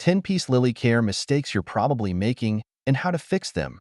10 Peace Lily care mistakes you're probably making and how to fix them.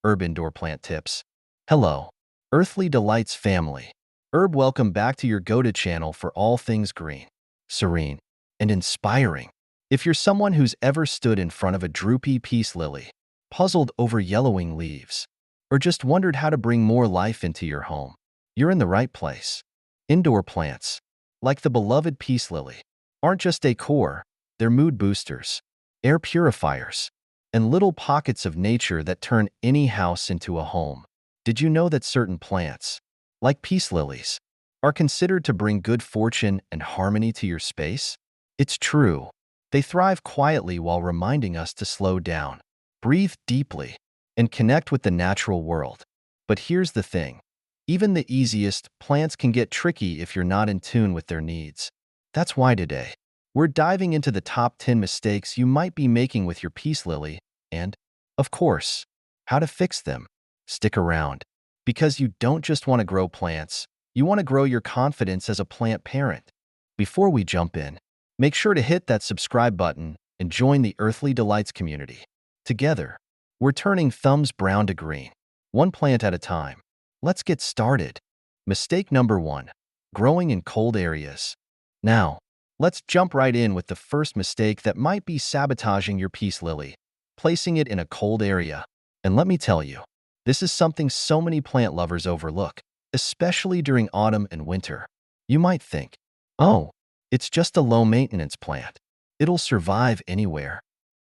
Herb Indoor Plant Tips. Hello, Earthly Delights family. Herb, welcome back to your go-to channel for all things green, serene, and inspiring. If you're someone who's ever stood in front of a droopy peace lily, puzzled over yellowing leaves, or just wondered how to bring more life into your home, you're in the right place. Indoor plants, like the beloved peace lily, aren't just decor, they're mood boosters, air purifiers, and little pockets of nature that turn any house into a home. Did you know that certain plants, like peace lilies, are considered to bring good fortune and harmony to your space? It's true. They thrive quietly while reminding us to slow down, breathe deeply, and connect with the natural world. But here's the thing. Even the easiest plants can get tricky if you're not in tune with their needs. That's why today, we're diving into the top 10 mistakes you might be making with your peace lily and, of course, how to fix them. Stick around, because you don't just want to grow plants, you want to grow your confidence as a plant parent. Before we jump in, make sure to hit that subscribe button and join the Earthly Delights community. Together, we're turning thumbs brown to green, one plant at a time. Let's get started. Mistake number 1. Growing in cold areas. Now, let's jump right in with the first mistake that might be sabotaging your peace lily, placing it in a cold area. And let me tell you, this is something so many plant lovers overlook, especially during autumn and winter. You might think, oh, it's just a low-maintenance plant. It'll survive anywhere.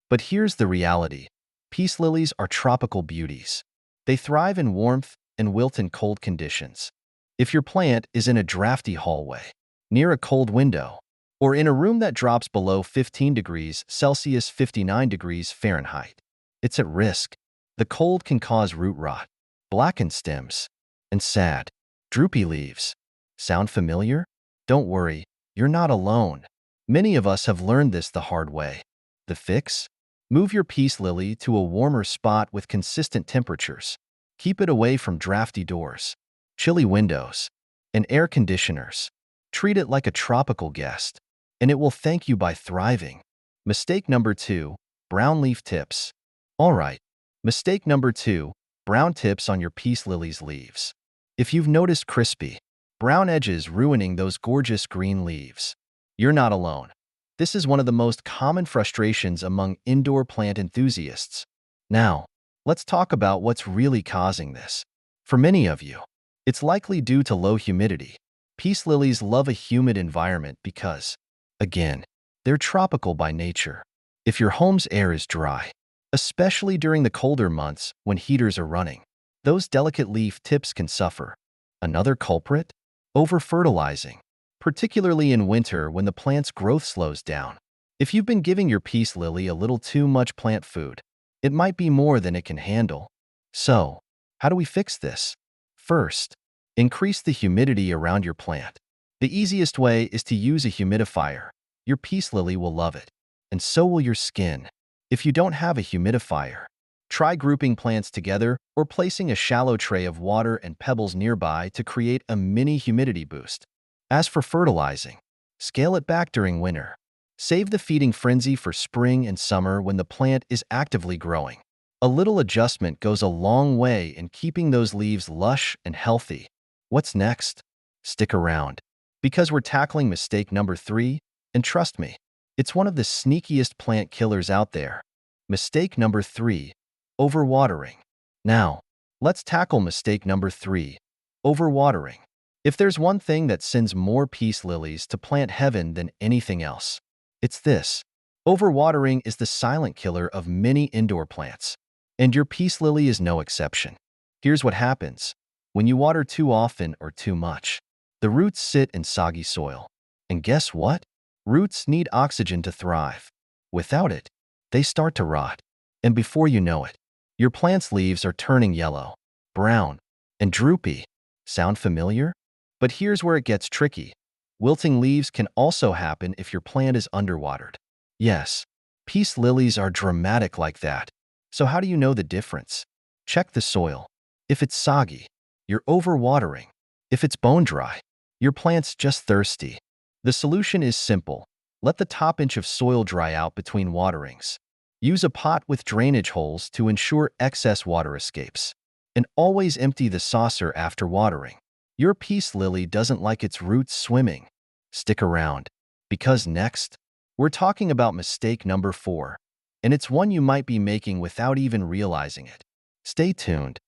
But here's the reality. Peace lilies are tropical beauties. They thrive in warmth and wilt in cold conditions. If your plant is in a drafty hallway, near a cold window, or in a room that drops below 15 degrees Celsius 59 degrees Fahrenheit, it's at risk. The cold can cause root rot, blackened stems, and sad, droopy leaves. Sound familiar? Don't worry, you're not alone. Many of us have learned this the hard way. The fix? Move your peace lily to a warmer spot with consistent temperatures. Keep it away from drafty doors, chilly windows, and air conditioners. Treat it like a tropical guest, and it will thank you by thriving. Mistake number 2. Brown leaf tips. All right. Mistake number 2. Brown tips on your peace lily's leaves. If you've noticed crispy, brown edges ruining those gorgeous green leaves, you're not alone. This is one of the most common frustrations among indoor plant enthusiasts. Now, let's talk about what's really causing this. For many of you, it's likely due to low humidity. Peace lilies love a humid environment because, again, they're tropical by nature. If your home's air is dry, especially during the colder months when heaters are running, those delicate leaf tips can suffer. Another culprit? Over-fertilizing, particularly in winter when the plant's growth slows down. If you've been giving your peace lily a little too much plant food, it might be more than it can handle. So, how do we fix this? First, increase the humidity around your plant. The easiest way is to use a humidifier. Your peace lily will love it, and so will your skin. If you don't have a humidifier, try grouping plants together or placing a shallow tray of water and pebbles nearby to create a mini humidity boost. As for fertilizing, scale it back during winter. Save the feeding frenzy for spring and summer when the plant is actively growing. A little adjustment goes a long way in keeping those leaves lush and healthy. What's next? Stick around, because we're tackling mistake number 3, and trust me, it's one of the sneakiest plant killers out there. Mistake number 3. Overwatering. Now, let's tackle mistake number 3. Overwatering. If there's one thing that sends more peace lilies to plant heaven than anything else, it's this. Overwatering is the silent killer of many indoor plants, and your peace lily is no exception. Here's what happens. When you water too often or too much, the roots sit in soggy soil. And guess what? Roots need oxygen to thrive. Without it, they start to rot. And before you know it, your plant's leaves are turning yellow, brown, and droopy. Sound familiar? But here's where it gets tricky. Wilting leaves can also happen if your plant is underwatered. Yes, peace lilies are dramatic like that. So how do you know the difference? Check the soil. If it's soggy, you're overwatering. If it's bone dry, your plant's just thirsty. The solution is simple. Let the top inch of soil dry out between waterings. Use a pot with drainage holes to ensure excess water escapes. And always empty the saucer after watering. Your peace lily doesn't like its roots swimming. Stick around, because next, we're talking about mistake number 4, and it's one you might be making without even realizing it. Stay tuned.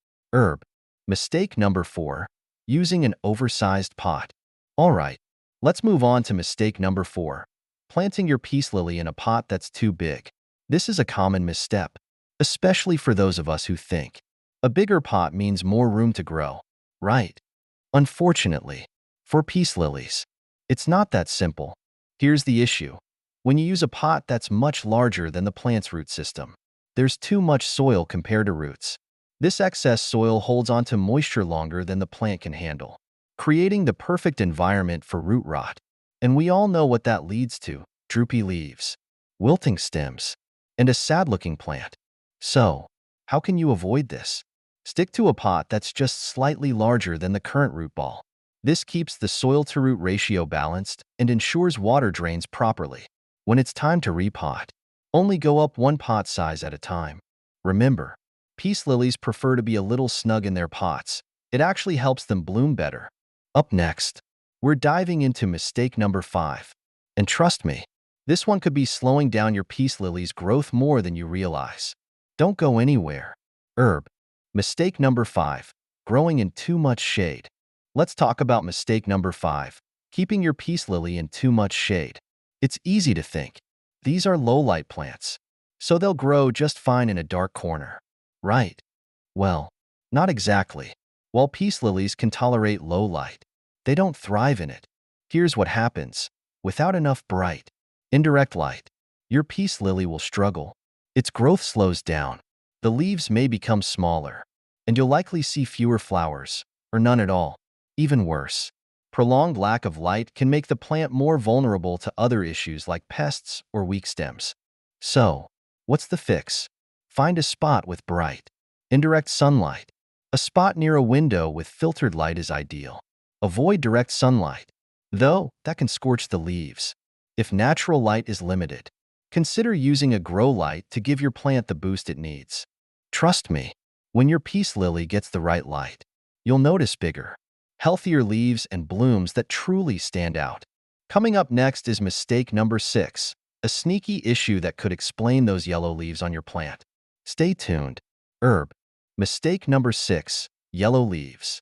Mistake number 4, using an oversized pot. Alright, let's move on to mistake number 4, planting your peace lily in a pot that's too big. This is a common misstep, especially for those of us who think a bigger pot means more room to grow, right? Unfortunately, for peace lilies, it's not that simple. Here's the issue. When you use a pot that's much larger than the plant's root system, there's too much soil compared to roots. This excess soil holds onto moisture longer than the plant can handle, creating the perfect environment for root rot. And we all know what that leads to: droopy leaves, wilting stems, and a sad-looking plant. So, how can you avoid this? Stick to a pot that's just slightly larger than the current root ball. This keeps the soil-to-root ratio balanced and ensures water drains properly. When it's time to repot, only go up one pot size at a time. Remember, peace lilies prefer to be a little snug in their pots. It actually helps them bloom better. Up next, we're diving into mistake number 5. And trust me, this one could be slowing down your peace lily's growth more than you realize. Don't go anywhere. Mistake number 5, growing in too much shade. Let's talk about mistake number 5, keeping your peace lily in too much shade. It's easy to think, these are low-light plants, so they'll grow just fine in a dark corner, right? Well, not exactly. While peace lilies can tolerate low light, they don't thrive in it. Here's what happens. Without enough bright, indirect light, your peace lily will struggle. Its growth slows down. The leaves may become smaller, and you'll likely see fewer flowers, or none at all. Even worse, prolonged lack of light can make the plant more vulnerable to other issues like pests or weak stems. So, what's the fix? Find a spot with bright, indirect sunlight. A spot near a window with filtered light is ideal. Avoid direct sunlight, though that can scorch the leaves. If natural light is limited, consider using a grow light to give your plant the boost it needs. Trust me, when your peace lily gets the right light, you'll notice bigger, healthier leaves and blooms that truly stand out. Coming up next is mistake number 6, a sneaky issue that could explain those yellow leaves on your plant. Stay tuned. Mistake number 6, yellow leaves.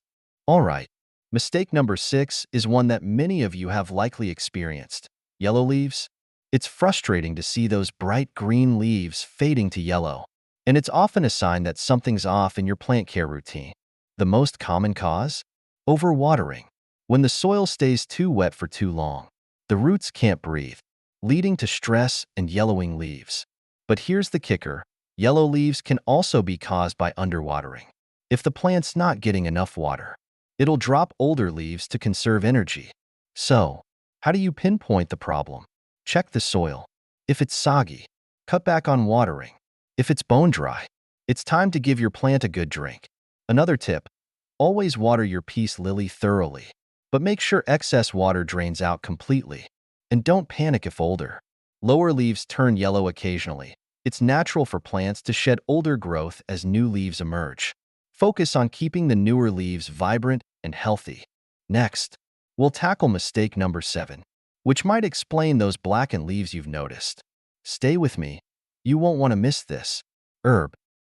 Alright, mistake number 6 is one that many of you have likely experienced. Yellow leaves? It's frustrating to see those bright green leaves fading to yellow, and it's often a sign that something's off in your plant care routine. The most common cause? Overwatering. When the soil stays too wet for too long, the roots can't breathe, leading to stress and yellowing leaves. But here's the kicker. Yellow leaves can also be caused by underwatering. If the plant's not getting enough water, it'll drop older leaves to conserve energy. So, how do you pinpoint the problem? Check the soil. If it's soggy, cut back on watering. If it's bone dry, it's time to give your plant a good drink. Another tip: always water your peace lily thoroughly, but make sure excess water drains out completely. And don't panic if older, lower leaves turn yellow occasionally. It's natural for plants to shed older growth as new leaves emerge. Focus on keeping the newer leaves vibrant and healthy. Next, we'll tackle mistake number 7, which might explain those blackened leaves you've noticed. Stay with me. You won't want to miss this.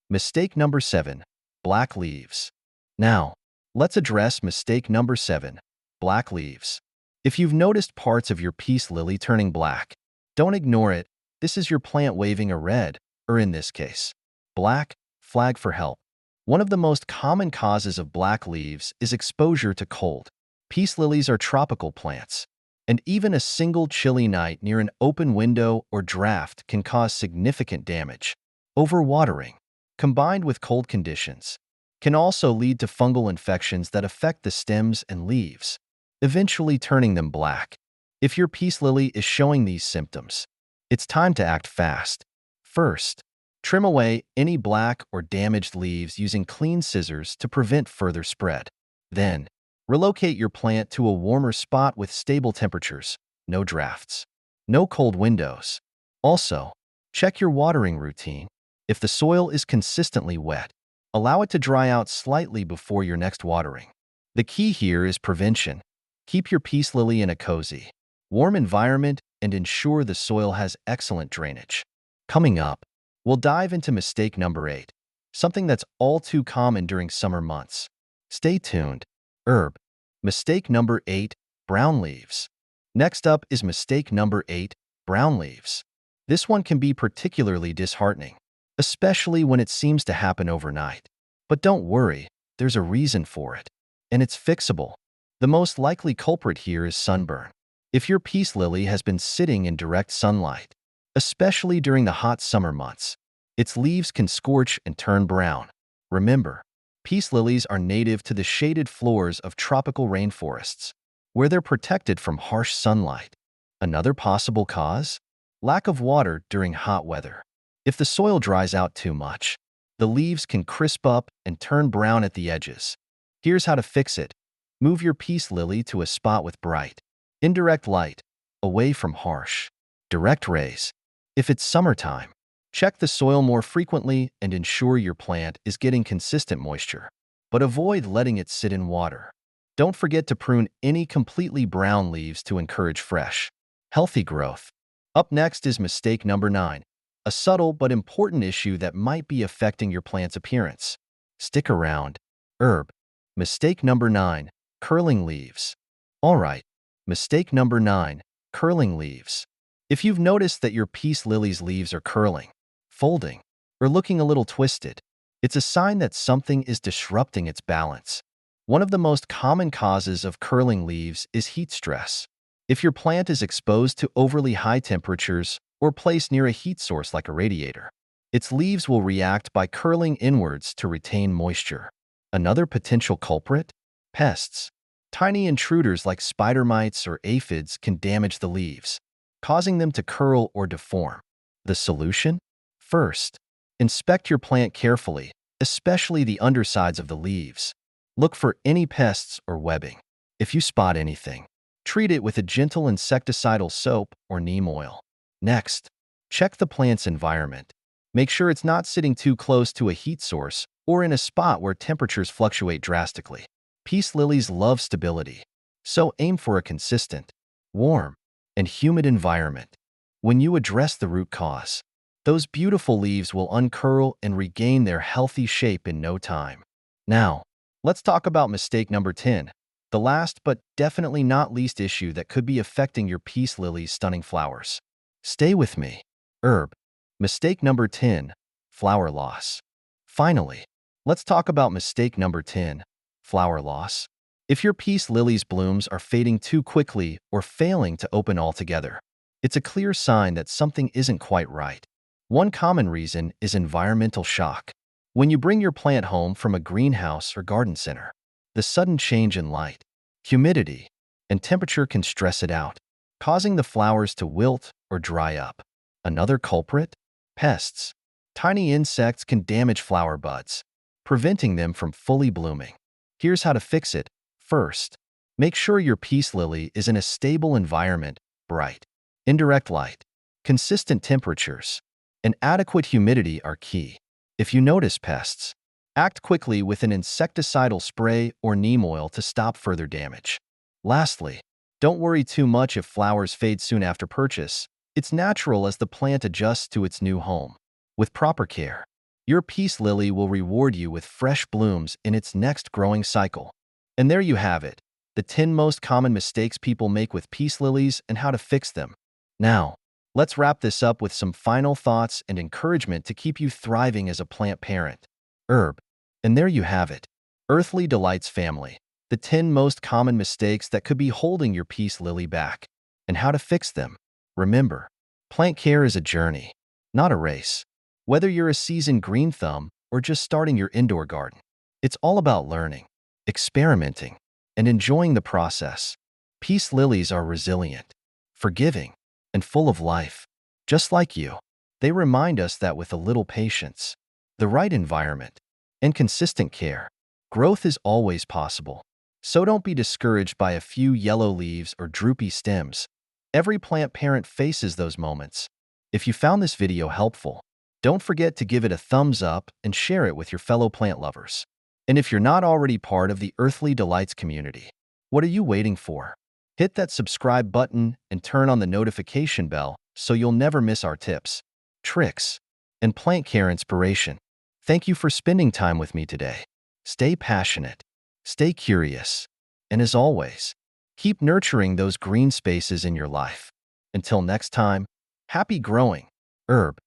Mistake number 7, black leaves. Now, let's address mistake number 7, black leaves. If you've noticed parts of your peace lily turning black, don't ignore it. This is your plant waving a red, or in this case, black, flag for help. One of the most common causes of black leaves is exposure to cold. Peace lilies are tropical plants, and even a single chilly night near an open window or draft can cause significant damage. Overwatering, combined with cold conditions, can also lead to fungal infections that affect the stems and leaves, eventually turning them black. If your peace lily is showing these symptoms, it's time to act fast. First, trim away any black or damaged leaves using clean scissors to prevent further spread. Then, relocate your plant to a warmer spot with stable temperatures, no drafts. No cold windows. Also, check your watering routine. If the soil is consistently wet, allow it to dry out slightly before your next watering. The key here is prevention. Keep your peace lily in a cozy, warm environment and ensure the soil has excellent drainage. Coming up, we'll dive into mistake number 8, something that's all too common during summer months. Stay tuned. Herb. Mistake number 8, brown leaves. Next up is mistake number 8, brown leaves. This one can be particularly disheartening, especially when it seems to happen overnight. But don't worry, there's a reason for it, and it's fixable. The most likely culprit here is sunburn. If your peace lily has been sitting in direct sunlight, especially during the hot summer months, its leaves can scorch and turn brown. Remember, peace lilies are native to the shaded floors of tropical rainforests, where they're protected from harsh sunlight. Another possible cause? Lack of water during hot weather. If the soil dries out too much, the leaves can crisp up and turn brown at the edges. Here's how to fix it. Move your peace lily to a spot with bright, indirect light, away from harsh, direct rays. If it's summertime, check the soil more frequently and ensure your plant is getting consistent moisture, but avoid letting it sit in water. Don't forget to prune any completely brown leaves to encourage fresh, healthy growth. Up next is mistake number 9, a subtle but important issue that might be affecting your plant's appearance. Stick around. Herb. Mistake number 9, curling leaves. All right, mistake number 9, curling leaves. If you've noticed that your peace lily's leaves are curling, folding, or looking a little twisted, it's a sign that something is disrupting its balance. One of the most common causes of curling leaves is heat stress. If your plant is exposed to overly high temperatures or placed near a heat source like a radiator, its leaves will react by curling inwards to retain moisture. Another potential culprit? Pests. Tiny intruders like spider mites or aphids can damage the leaves, causing them to curl or deform. The solution? First, inspect your plant carefully, especially the undersides of the leaves. Look for any pests or webbing. If you spot anything, treat it with a gentle insecticidal soap or neem oil. Next, check the plant's environment. Make sure it's not sitting too close to a heat source or in a spot where temperatures fluctuate drastically. Peace lilies love stability, so aim for a consistent, warm, and humid environment. When you address the root cause, those beautiful leaves will uncurl and regain their healthy shape in no time. Now, let's talk about mistake number 10, the last but definitely not least issue that could be affecting your peace lily's stunning flowers. Stay with me. Herb. Mistake number 10, flower loss. Finally, let's talk about mistake number 10, flower loss. If your peace lily's blooms are fading too quickly or failing to open altogether, it's a clear sign that something isn't quite right. One common reason is environmental shock. When you bring your plant home from a greenhouse or garden center, the sudden change in light, humidity, and temperature can stress it out, causing the flowers to wilt or dry up. Another culprit? Pests. Tiny insects can damage flower buds, preventing them from fully blooming. Here's how to fix it. First, make sure your peace lily is in a stable environment, bright, indirect light, consistent temperatures, and adequate humidity are key. If you notice pests, act quickly with an insecticidal spray or neem oil to stop further damage. Lastly, don't worry too much if flowers fade soon after purchase. It's natural as the plant adjusts to its new home. With proper care, your peace lily will reward you with fresh blooms in its next growing cycle. And there you have it, the 10 most common mistakes people make with peace lilies and how to fix them. Now, let's wrap this up with some final thoughts and encouragement to keep you thriving as a plant parent. Herb. And there you have it, Earthly Delights family, the 10 most common mistakes that could be holding your peace lily back, and how to fix them. Remember, plant care is a journey, not a race. Whether you're a seasoned green thumb or just starting your indoor garden, it's all about learning, experimenting, and enjoying the process. Peace lilies are resilient, forgiving, and full of life. Just like you, they remind us that with a little patience, the right environment, and consistent care, growth is always possible. So don't be discouraged by a few yellow leaves or droopy stems. Every plant parent faces those moments. If you found this video helpful, don't forget to give it a thumbs up and share it with your fellow plant lovers. And if you're not already part of the Earthly Delights community, what are you waiting for? Hit that subscribe button and turn on the notification bell so you'll never miss our tips, tricks, and plant care inspiration. Thank you for spending time with me today. Stay passionate, stay curious, and as always, keep nurturing those green spaces in your life. Until next time, happy growing, herb.